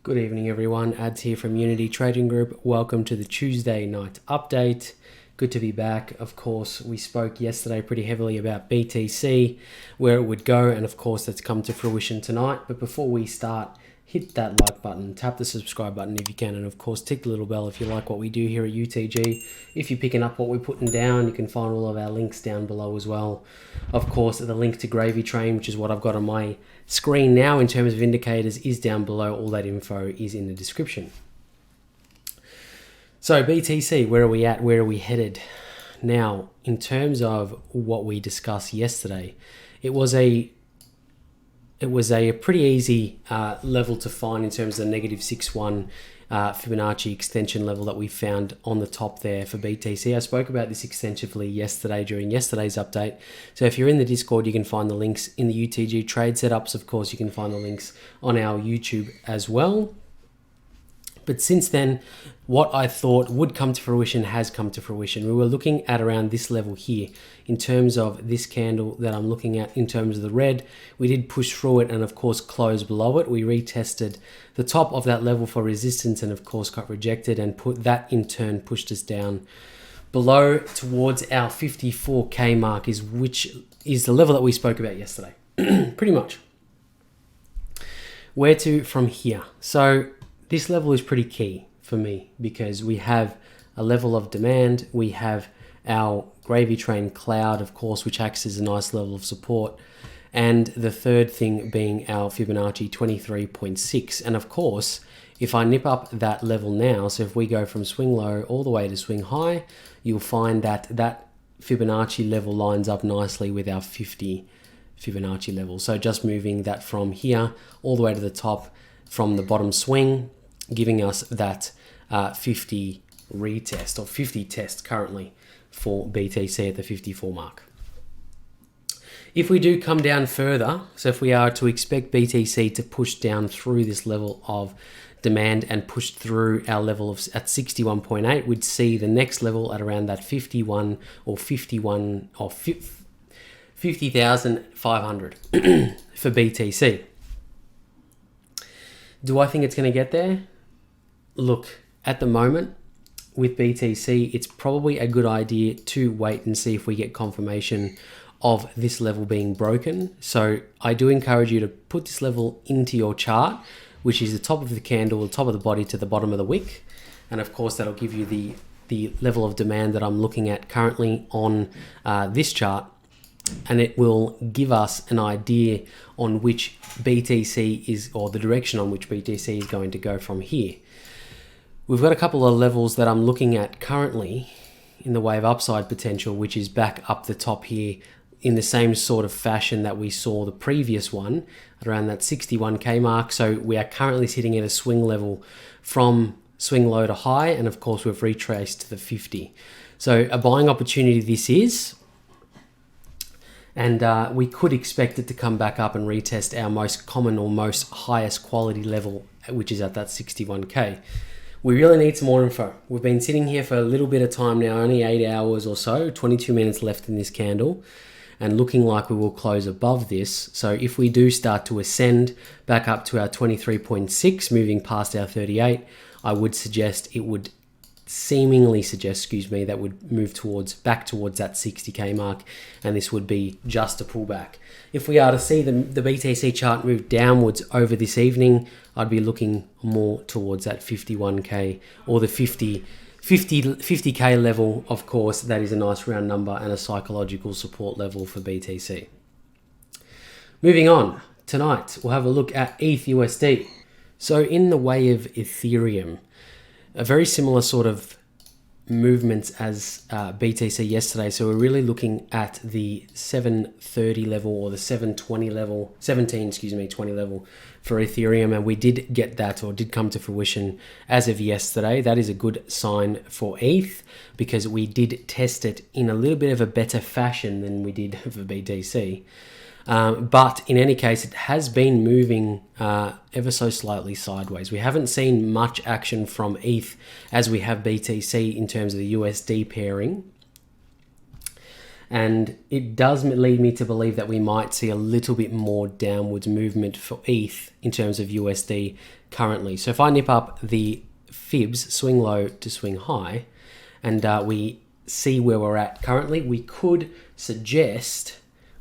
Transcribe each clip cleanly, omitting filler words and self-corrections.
Good evening, everyone. Ads here from Unity Trading Group. Welcome to the Tuesday night update. Good to be back. Of course, we spoke yesterday pretty heavily about BTC, where it would go, and of course, that's come to fruition tonight. But before we start, hit that like button, tap the subscribe button if you can, and of course, tick the little bell if you like what we do here at UTG. If you're picking up what we're putting down, you can find all of our links down below as well. Of course, the link to Gravy Train, which is what I've got on my screen now in terms of indicators, is down below. All that info is in the description. So BTC, where are we at? Where are we headed? Now, in terms of what we discussed yesterday, it was a pretty easy level to find in terms of the -6.1 Fibonacci extension level that we found on the top there for BTC. I spoke about this extensively yesterday during yesterday's update. So if you're in the Discord, you can find the links in the UTG trade setups. Of course, you can find the links on our YouTube as well. But since then, what I thought would come to fruition has come to fruition. We were looking at around this level here in terms of this candle that I'm looking at in terms of the red. We did push through it and of course close below it. We retested the top of that level for resistance and of course got rejected, and that in turn pushed us down below towards our 54K mark, which is the level that we spoke about yesterday. Pretty much. Where to from here? So this level is pretty key for me because we have a level of demand. We have our Gravy Train cloud, of course, which acts as a nice level of support. And the third thing being our Fibonacci 23.6. And of course, if I nip up that level now, so if we go from swing low all the way to swing high, you'll find that that Fibonacci level lines up nicely with our 50 Fibonacci level. So just moving that from here all the way to the top from the bottom swing, giving us that 50 retest or 50 test currently for BTC at the 54 mark. If we do come down further, so if we are to expect BTC to push down through this level of demand and push through our level of at 61.8, we'd see the next level at around that 50,500 for BTC. Do I think it's going to get there? Look, at the moment with BTC, it's probably a good idea to wait and see if we get confirmation of this level being broken. So I do encourage you to put this level into your chart, which is the top of the candle, the top of the body to the bottom of the wick. And of course, that'll give you the level of demand that I'm looking at currently on this chart. And it will give us an idea on which BTC is, or the direction on which BTC is going to go from here. We've got a couple of levels that I'm looking at currently in the way of upside potential, which is back up the top here in the same sort of fashion that we saw the previous one at around that 61K mark. So we are currently sitting at a swing level from swing low to high, and of course we've retraced to the 50. So a buying opportunity this is. And we could expect it to come back up and retest our most common or most highest quality level, which is at that 61K. We really need some more info. We've been sitting here for a little bit of time now, only 8 hours or so, 22 minutes left in this candle, and looking like we will close above this. So if we do start to ascend back up to our 23.6, moving past our 38, I would suggest that would move back towards that 60K mark, and this would be just a pullback. If we are to see the BTC chart move downwards over this evening, I'd be looking more towards that 51K or the 50K level. Of course, that is a nice round number and a psychological support level for BTC. Moving on, tonight we'll have a look at ETH USD. So in the way of Ethereum, a very similar sort of movements as BTC yesterday. So we're really looking at the 730 level or the 20 level for Ethereum, and we did get that, or did come to fruition as of yesterday. That is a good sign for ETH because we did test it in a little bit of a better fashion than we did for BTC. But in any case, it has been moving ever so slightly sideways. We haven't seen much action from ETH as we have BTC in terms of the USD pairing. And it does lead me to believe that we might see a little bit more downwards movement for ETH in terms of USD currently. So if I nip up the fibs, swing low to swing high, and we see where we're at currently, we could suggest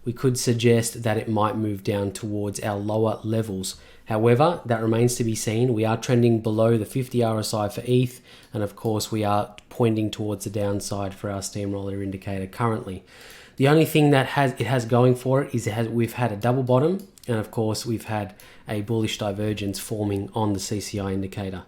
that it might move down towards our lower levels. However, that remains to be seen. We are trending below the 50 RSI for ETH, and of course we are pointing towards the downside for our steamroller indicator currently. The only thing that it has going for it is we've had a double bottom, and of course we've had a bullish divergence forming on the CCI indicator.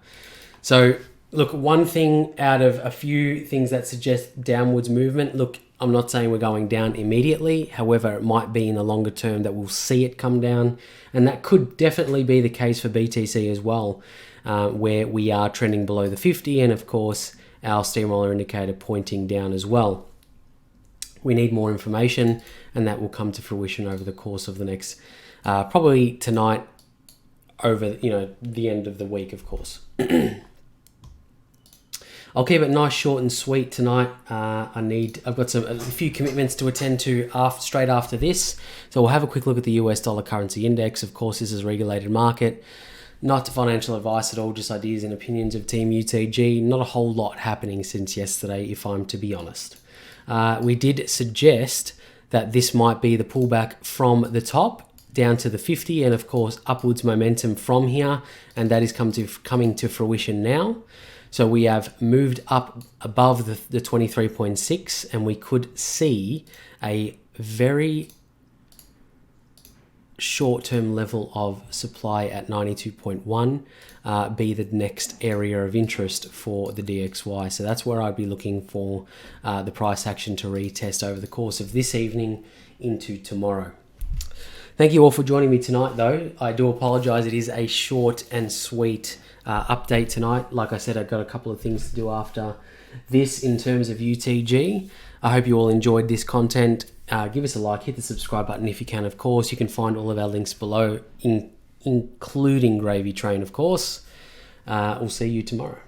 So look, one thing out of a few things that suggest downwards movement, look, I'm not saying we're going down immediately. However, it might be in the longer term that we'll see it come down. And that could definitely be the case for BTC as well, where we are trending below the 50 and of course our steamroller indicator pointing down as well. We need more information, and that will come to fruition over the course of the next, probably tonight, over the end of the week, of course. I'll keep it nice, short and sweet tonight. I've got a few commitments to attend to straight after this. So we'll have a quick look at the US dollar currency index. Of course, this is a regulated market. Not financial advice at all, just ideas and opinions of Team UTG. Not a whole lot happening since yesterday, if I'm to be honest. We did suggest that this might be the pullback from the top down to the 50, and of course upwards momentum from here, and that is coming to fruition now. So we have moved up above the 23.6, and we could see a very short-term level of supply at 92.1 be the next area of interest for the DXY. So that's where I'd be looking for the price action to retest over the course of this evening into tomorrow. Thank you all for joining me tonight, though. I do apologize. It is a short and sweet update tonight. Like I said, I've got a couple of things to do after this in terms of UTG. I hope you all enjoyed this content. Give us a like, hit the subscribe button if you can, of course. You can find all of our links below, including Gravy Train, of course. We'll see you tomorrow.